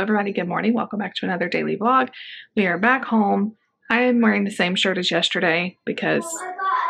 everybody, good morning. Welcome back to another daily vlog. We are back home. I am wearing the same shirt as yesterday because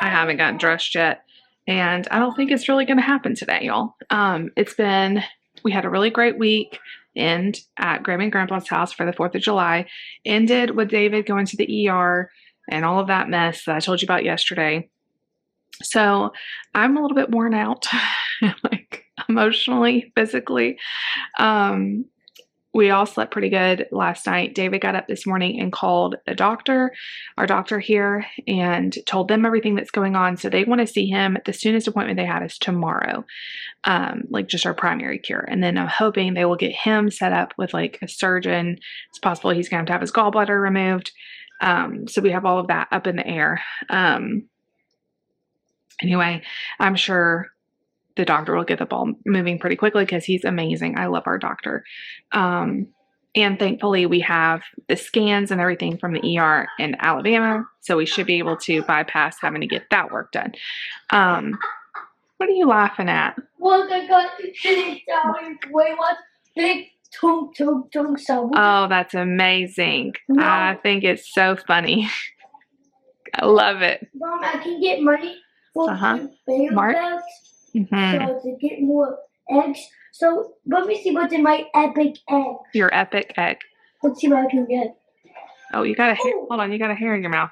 I haven't gotten dressed yet, and I don't think it's really going to happen today, y'all. We had a really great week and at Grandma and Grandpa's house for the 4th of July. Ended with David going to the ER and all of that mess that I told you about yesterday. So I'm a little bit worn out, like emotionally, physically. We all slept pretty good last night. David got up this morning and called the doctor, our doctor here, and told them everything that's going on. So they want to see him. The soonest appointment they had is tomorrow, like just our primary care. And then I'm hoping they will get him set up with like a surgeon. It's possible he's going to have his gallbladder removed. So we have all of that up in the air. Anyway, I'm sure the doctor will get the ball moving pretty quickly because he's amazing. I love our doctor. And thankfully we have the scans and everything from the ER in Alabama. So we should be able to bypass having to get that work done. What are you laughing at? Look, I got big Oh, that's amazing. No. I think it's so funny. I love it. Mom, I can get money for Mark? So to get more eggs. So let me see what's in my epic egg. Your epic egg. Let's see what I can get. Oh, you got a hair. Hold on, you got a hair in your mouth.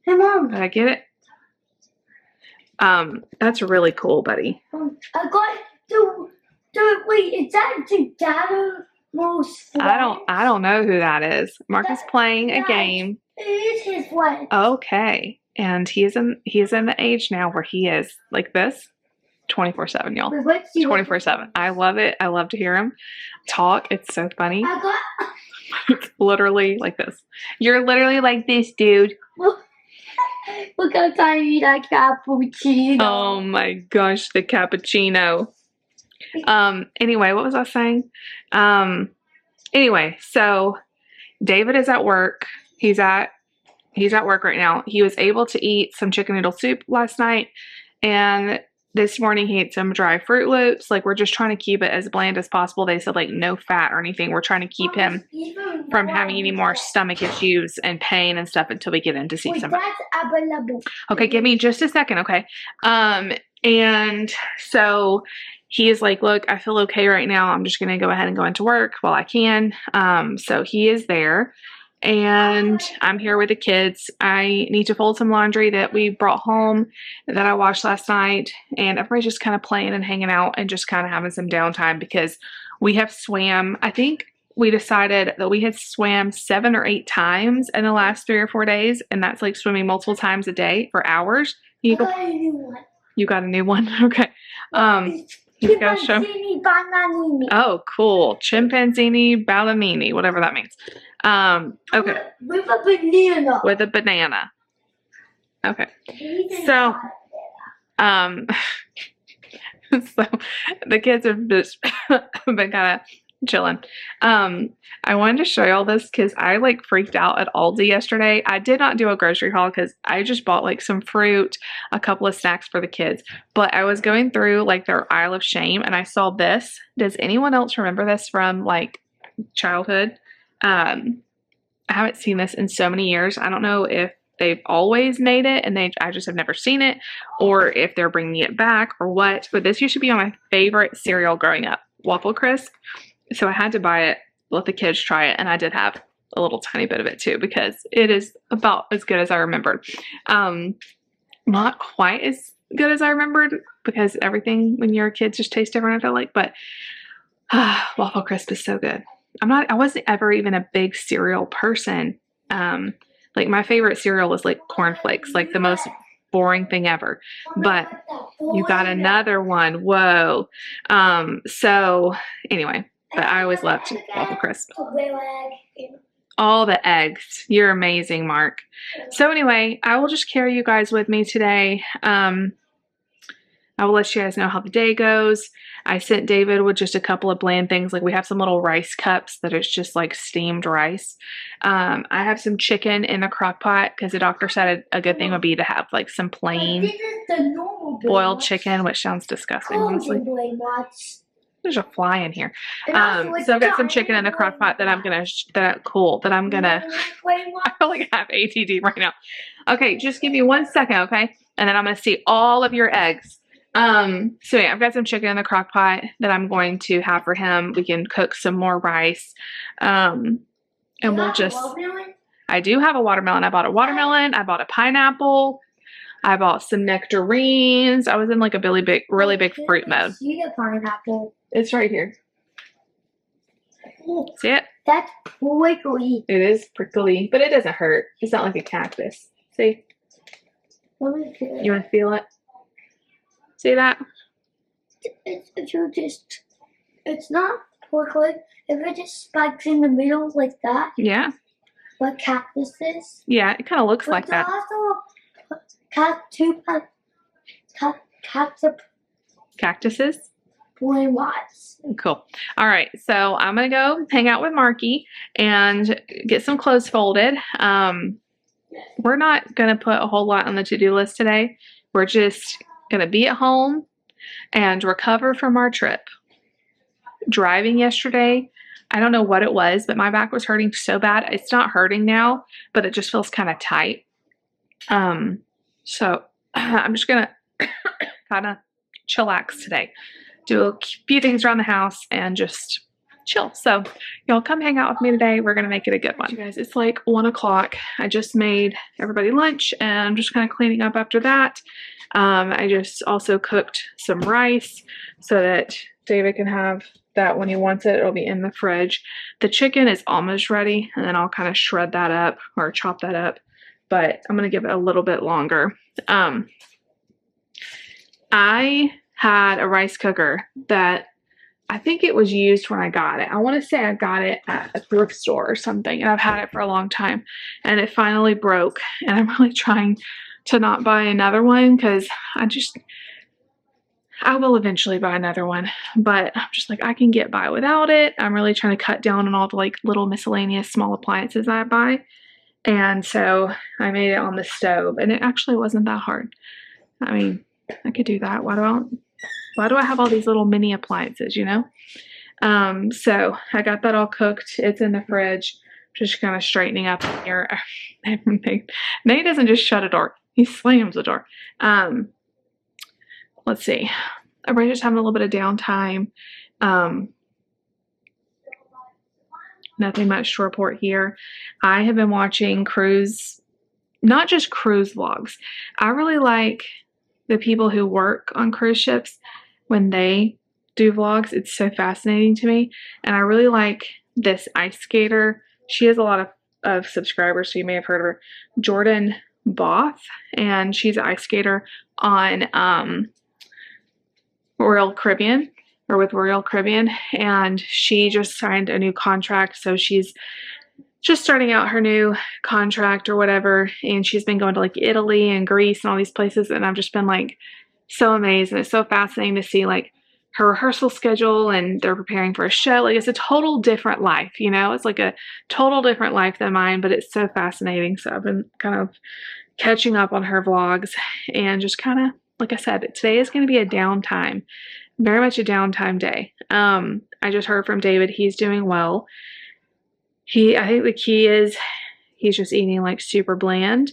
Hey, Mom. Did I get it? That's really cool, buddy. I got wait, is that the data most I don't know who that is. Mark is playing a game. It is his friend. Okay. And he is in the age now where he is like this 24/7, y'all. 24/7. I love it. I love to hear him talk. It's so funny. It's literally like this. You're literally like this, dude. Look how tiny that cappuccino. Oh my gosh, the cappuccino. Anyway, what was I saying? Anyway, so David is at work. He's at work right now. He was able to eat some chicken noodle soup last night, and this morning he ate some dry Fruit Loops. Like, we're just trying to keep it as bland as possible. They said like no fat or anything. We're trying to keep him from having any more stomach issues and pain and stuff until we get in to see somebody. Okay, give me just a second, okay? And so he is like, look, I feel okay right now. I'm just gonna go ahead and go into work while I can. So he is there. And I'm here with the kids. I need to fold some laundry that we brought home that I washed last night, and everybody's just kind of playing and hanging out and just kind of having some downtime because we have swam. I think we decided that we had swam 7 or 8 times in the last 3 or 4 days, and that's like swimming multiple times a day for hours. I got a new one. You got a new one? Okay. You go show. Oh, cool. Chimpanzini Balamini, whatever that means. Okay. With a banana. With a banana. Okay. So, so the kids have just been kind of chilling. I wanted to show y'all this because I like freaked out at Aldi yesterday. I did not do a grocery haul because I just bought like some fruit, a couple of snacks for the kids, but I was going through like their aisle of shame and I saw this. Does anyone else remember this from like childhood? I haven't seen this in so many years. I don't know if they've always made it and I just have never seen it, or if they're bringing it back or what, but this used to be on my favorite cereal growing up, Waffle Crisp. So I had to buy it, let the kids try it, and I did have a little tiny bit of it too because it is about as good as I remembered. Not quite as good as I remembered because everything when you're a kid just tastes different, I feel like, but Waffle Crisp is so good. I wasn't ever even a big cereal person. Like my favorite cereal was like Corn Flakes, like the most boring thing ever, but you got another one. Whoa. So anyway, but I always loved Waffle Crisp. All the eggs. You're amazing, Mark. So anyway, I will just carry you guys with me today. I will let you guys know how the day goes. I sent David with just a couple of bland things. Like we have some little rice cups that is just like steamed rice. I have some chicken in the crock pot because the doctor said a good thing would be to have like some plain boiled chicken, which sounds disgusting, honestly. There's a fly in here. And also So I've got some giant chicken in the crock pot that I'm gonna, I feel like I have ADD right now. Okay, just give me 1 second, okay? And then I'm gonna see all of your eggs. So yeah, I've got some chicken in the crock pot that I'm going to have for him. We can cook some more rice. And we'll just, I do have a watermelon. I bought a watermelon. I bought a pineapple. I bought some nectarines. I was in like a really big fruit mode. See the pineapple? It's right here. See it? That's prickly. It is prickly, but it doesn't hurt. It's not like a cactus. See? Let me feel it. You want to feel it? See that? It's not prickly. If it just spikes in the middle like that. Yeah. Like cactuses. Yeah, it kind of looks like that. Cactuses? Cool. All right, so I'm gonna go hang out with Marky and get some clothes folded. We're not gonna put a whole lot on the to-do list today. We're just gonna be at home and recover from our trip. Driving yesterday, I don't know what it was, but my back was hurting so bad. It's not hurting now, but it just feels kind of tight. So I'm just gonna kind of chillax today. Do a few things around the house and just chill. So y'all come hang out with me today. We're gonna make it a good one. You guys, it's like 1 o'clock. I just made everybody lunch and I'm just kind of cleaning up after that. I just also cooked some rice so that David can have that when he wants it. It'll be in the fridge. The chicken is almost ready and then I'll kind of shred that up or chop that up, but I'm gonna give it a little bit longer. I had a rice cooker that I think it was used when I got it. I want to say I got it at a thrift store or something, and I've had it for a long time, and it finally broke, and I'm really trying to not buy another one because I will eventually buy another one, but I'm just like, I can get by without it. I'm really trying to cut down on all the like little miscellaneous small appliances I buy, and so I made it on the stove, and it actually wasn't that hard. I mean, I could do that. Why do I have all these little mini appliances, you know? So I got that all cooked. It's in the fridge. Just kind of straightening up here. Nate doesn't just shut a door. He slams the door. Let's see. Everybody's just having a little bit of downtime. Nothing much to report here. I have been watching not just cruise vlogs. I really like the people who work on cruise ships when they do vlogs. It's so fascinating to me. And I really like this ice skater. She has a lot of subscribers, so you may have heard of her. Jordan Both. And she's an ice skater on Royal Caribbean, or with Royal Caribbean. And she just signed a new contract. So she's just starting out her new contract or whatever, and she's been going to like Italy and Greece and all these places, and I've just been like so amazed, and it's so fascinating to see like her rehearsal schedule, and they're preparing for a show. Like, it's a total different life, you know? It's like a total different life than mine, but it's so fascinating. So I've been kind of catching up on her vlogs, and just kind of, like I said, today is going to be a downtime, very much a downtime day. I just heard from David. He's doing well. I think the key is he's just eating like super bland.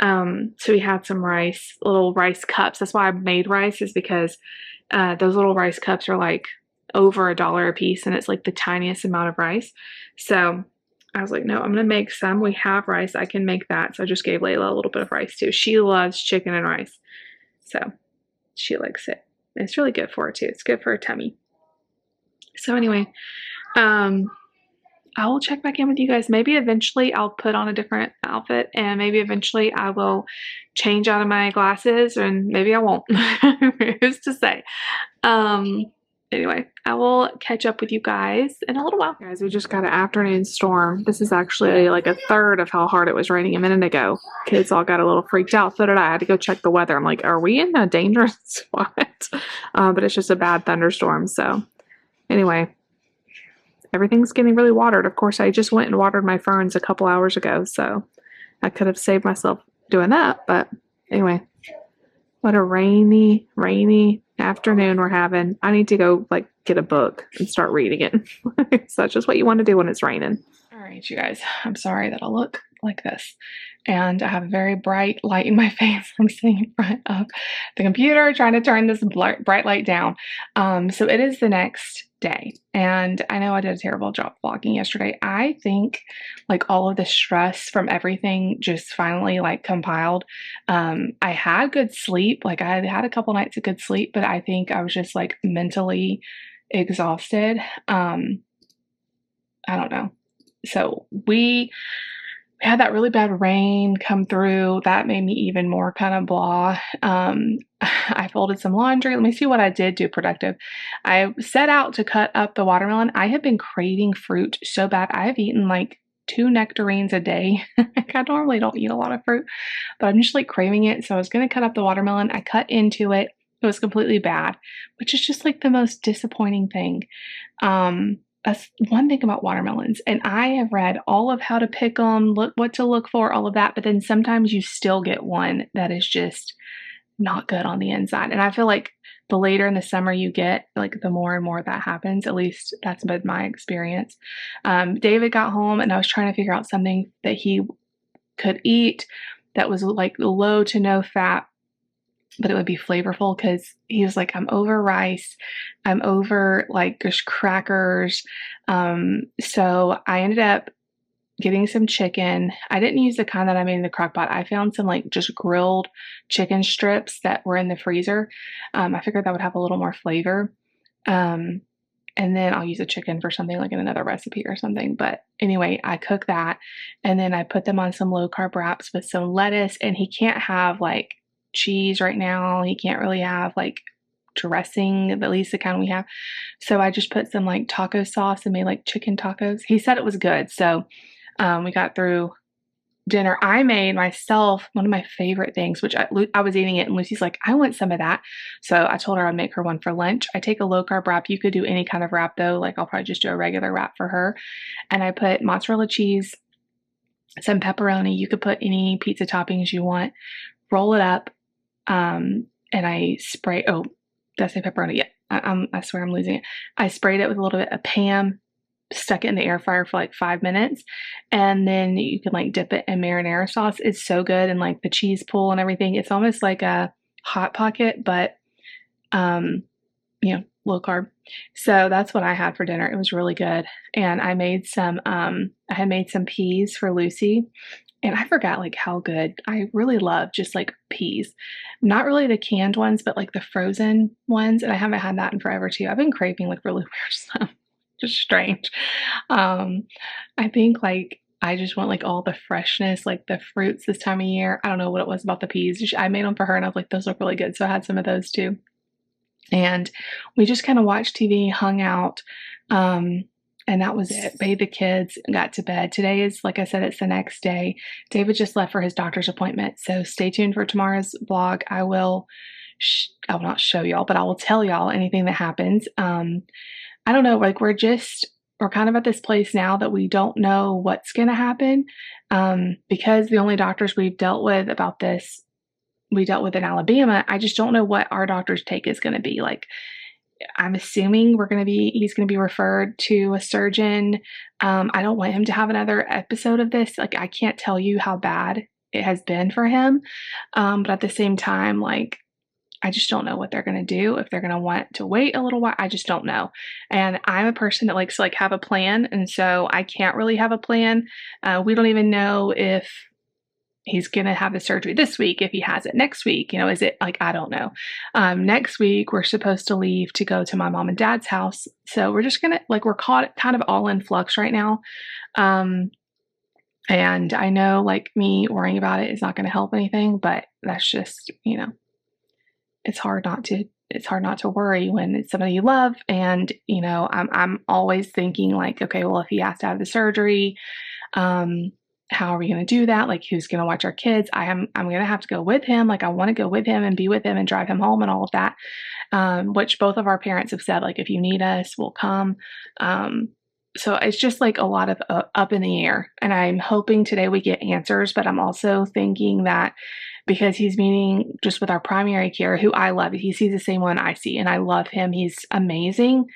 So he had some rice, little rice cups. That's why I made rice, is because those little rice cups are like over $1 a piece, and it's like the tiniest amount of rice. So I was like, no, I'm gonna make some. We have rice, I can make that. So I just gave Layla a little bit of rice too. She loves chicken and rice, so she likes it. And it's really good for her too. It's good for her tummy. So anyway, I will check back in with you guys. Maybe eventually I'll put on a different outfit, and maybe eventually I will change out of my glasses, and maybe I won't. Who's to say? Anyway, I will catch up with you guys in a little while. Guys, we just got an afternoon storm. This is actually like a third of how hard it was raining a minute ago. Kids all got a little freaked out. So did I. I had to go check the weather. I'm like, are we in a dangerous spot? But it's just a bad thunderstorm. So anyway, everything's getting really watered. Of course, I just went and watered my ferns a couple hours ago, so I could have saved myself doing that. But anyway, What a rainy afternoon we're having. I need to go like get a book and start reading it. So that's just what you want to do when it's raining. All right, you guys. I'm sorry that I look like this. And I have a very bright light in my face. I'm sitting in front of the computer trying to turn this bright light down. So it is the next day. And I know I did a terrible job vlogging yesterday. I think like all of the stress from everything just finally like compiled. I had good sleep. Like I had a couple nights of good sleep, but I think I was just like mentally exhausted. I don't know. So we had that really bad rain come through. That made me even more kind of blah. I folded some laundry. Let me see what I did do productive. I set out to cut up the watermelon. I have been craving fruit so bad. I have eaten like 2 nectarines a day. I normally don't eat a lot of fruit, but I'm just like craving it. So I was going to cut up the watermelon. I cut into it. It was completely bad, which is just like the most disappointing thing. That's one thing about watermelons. And I have read all of how to pick them, look what to look for, all of that. But then sometimes you still get one that is just not good on the inside. And I feel like the later in the summer you get, like the more and more that happens. At least that's been my experience. David got home and I was trying to figure out something that he could eat that was like low to no fat, but it would be flavorful because he was like, I'm over rice. I'm over like just crackers. So I ended up getting some chicken. I didn't use the kind that I made in the crock pot. I found some like just grilled chicken strips that were in the freezer. I figured that would have a little more flavor. And then I'll use a chicken for something like in another recipe or something. But anyway, I cook that and then I put them on some low carb wraps with some lettuce. And he can't have like cheese right now. He can't really have like dressing, at least the kind we have. So I just put some like taco sauce and made like chicken tacos. He said it was good. So we got through dinner. I made myself one of my favorite things, which I was eating it and Lucy's like, I want some of that. So I told her I'd make her one for lunch. I take a low carb wrap. You could do any kind of wrap though. Like I'll probably just do a regular wrap for her. And I put mozzarella cheese, some pepperoni. You could put any pizza toppings you want, roll it up. And I spray, oh, did I say pepperoni? Yeah, I swear I'm losing it. I sprayed it with a little bit of Pam, stuck it in the air fryer for like 5 minutes, and then you can like dip it in marinara sauce. It's so good, and like the cheese pool and everything. It's almost like a hot pocket, but low carb. So that's what I had for dinner. It was really good, and I made some. I had made some peas for Lucy. And I forgot like how good. I really love just like peas. Not really the canned ones, but like the frozen ones. And I haven't had that in forever too. I've been craving like really weird stuff. Just strange. I think like I just want like all the freshness, like the fruits this time of year. I don't know what it was about the peas. I made them for her and I was like, those look really good. So I had some of those too. And we just kind of watched TV, hung out. And that was it. Bathed the kids, got to bed. Today is, like I said, it's the next day. David just left for his doctor's appointment. So stay tuned for tomorrow's vlog. I will not show y'all, but I will tell y'all anything that happens. I don't know, like we're kind of at this place now that we don't know what's going to happen. Because the only doctors we've dealt with about this, we dealt with in Alabama. I just don't know what our doctor's take is going to be. Like, I'm assuming he's going to be referred to a surgeon. I don't want him to have another episode of this. Like, I can't tell you how bad it has been for him. But at the same time, like, I just don't know what they're going to do. If they're going to want to wait a little while, I just don't know. And I'm a person that likes to like have a plan. And so I can't really have a plan. We don't even know if he's going to have the surgery this week, if he has it next week. Is it like, I don't know. Next week, we're supposed to leave to go to my mom and dad's house. So we're just going to, like, we're caught kind of all in flux right now. And I know, like, me worrying about it is not going to help anything, but that's just, it's hard not to worry when it's somebody you love. And, I'm always thinking like, okay, well, if he has to have the surgery, how are we going to do that? Like, who's going to watch our kids? I'm going to have to go with him. Like, I want to go with him and be with him and drive him home and all of that. Which both of our parents have said, like, if you need us, we'll come. so it's just like a lot of up in the air. And I'm hoping today we get answers, but I'm also thinking that because he's meeting just with our primary care, who I love, he sees the same one I see, and I love him. He's amazing.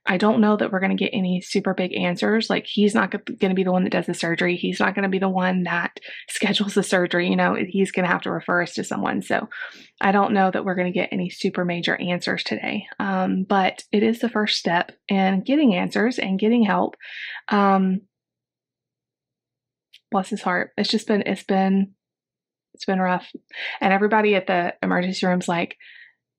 I don't know that we're going to get any super big answers. Like, he's not going to be the one that does the surgery. He's not going to be the one that schedules the surgery. He's going to have to refer us to someone. So I don't know that we're going to get any super major answers today. But it is the first step in getting answers and getting help. Bless his heart. It's been rough. And everybody at the emergency room's like,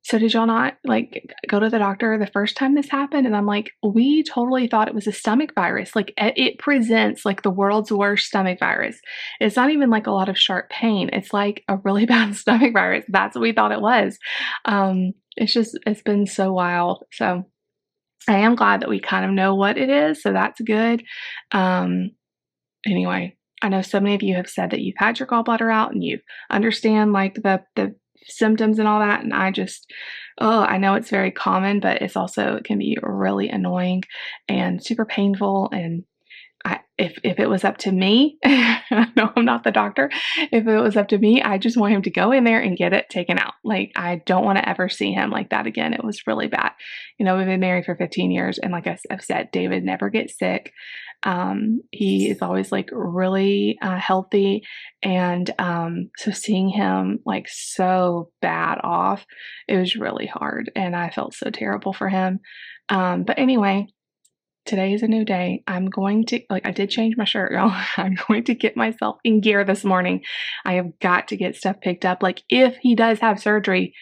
so did y'all not like go to the doctor the first time this happened? And I'm like, we totally thought it was a stomach virus. Like, it presents like the world's worst stomach virus. It's not even like a lot of sharp pain. It's like a really bad stomach virus. That's what we thought it was. It's been so wild. So I am glad that we kind of know what it is. So that's good. Anyway, I know so many of you have said that you've had your gallbladder out and you understand like the symptoms and all that. And I know it's very common, but it can be really annoying and super painful. And if it was up to me, no, I'm not the doctor. If it was up to me, I just want him to go in there and get it taken out. Like, I don't want to ever see him like that again. It was really bad. We've been married for 15 years. And like I've said, David never gets sick. He is always like really healthy. And so seeing him like so bad off, it was really hard. And I felt so terrible for him. But anyway, today is a new day. I'm going to, I did change my shirt, y'all. I'm going to get myself in gear this morning. I have got to get stuff picked up. Like, if he does have surgery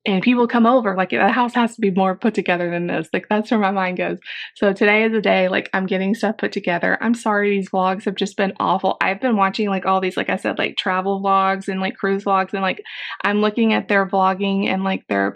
and people come over, like, the house has to be more put together than this. Like, that's where my mind goes. So today is the day, like, I'm getting stuff put together. I'm sorry, these vlogs have just been awful. I've been watching like all these, like I said, like travel vlogs and like cruise vlogs, and like I'm looking at their vlogging and like their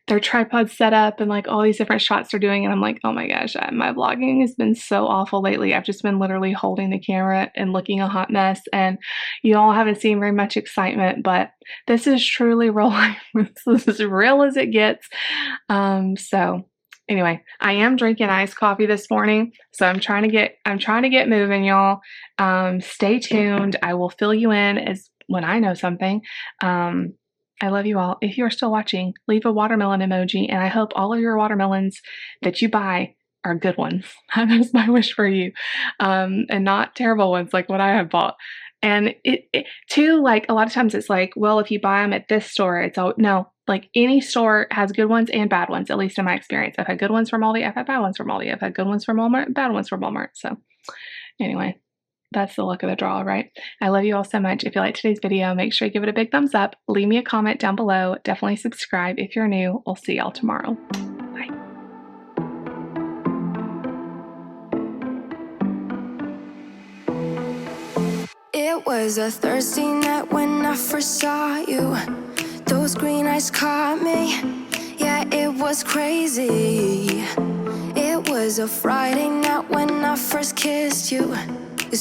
tripod setup and like all these different shots they're doing, and I'm like, oh my gosh, my vlogging has been so awful lately. I've just been literally holding the camera and looking a hot mess, and you all haven't seen very much excitement, but this is truly real life. This is as real as it gets. So anyway, I am drinking iced coffee this morning, so I'm trying to get moving, y'all. Stay tuned. I will fill you in as when I know something. I love you all. If you're still watching, leave a watermelon emoji, and I hope all of your watermelons that you buy are good ones. That is my wish for you, and not terrible ones like what I have bought. And it too, like, a lot of times it's like, well, if you buy them at this store, it's all, no, like, any store has good ones and bad ones, at least in my experience. I've had good ones from Aldi, I've had bad ones from Aldi, I've had good ones from Walmart, bad ones from Walmart. So anyway, that's the luck of the draw, right? I love you all so much. If you like today's video, make sure you give it a big thumbs up. Leave me a comment down below. Definitely subscribe if you're new. We'll see y'all tomorrow. Bye. It was a Thursday night when I first saw you. Those green eyes caught me. Yeah, it was crazy. It was a Friday night when I first kissed you.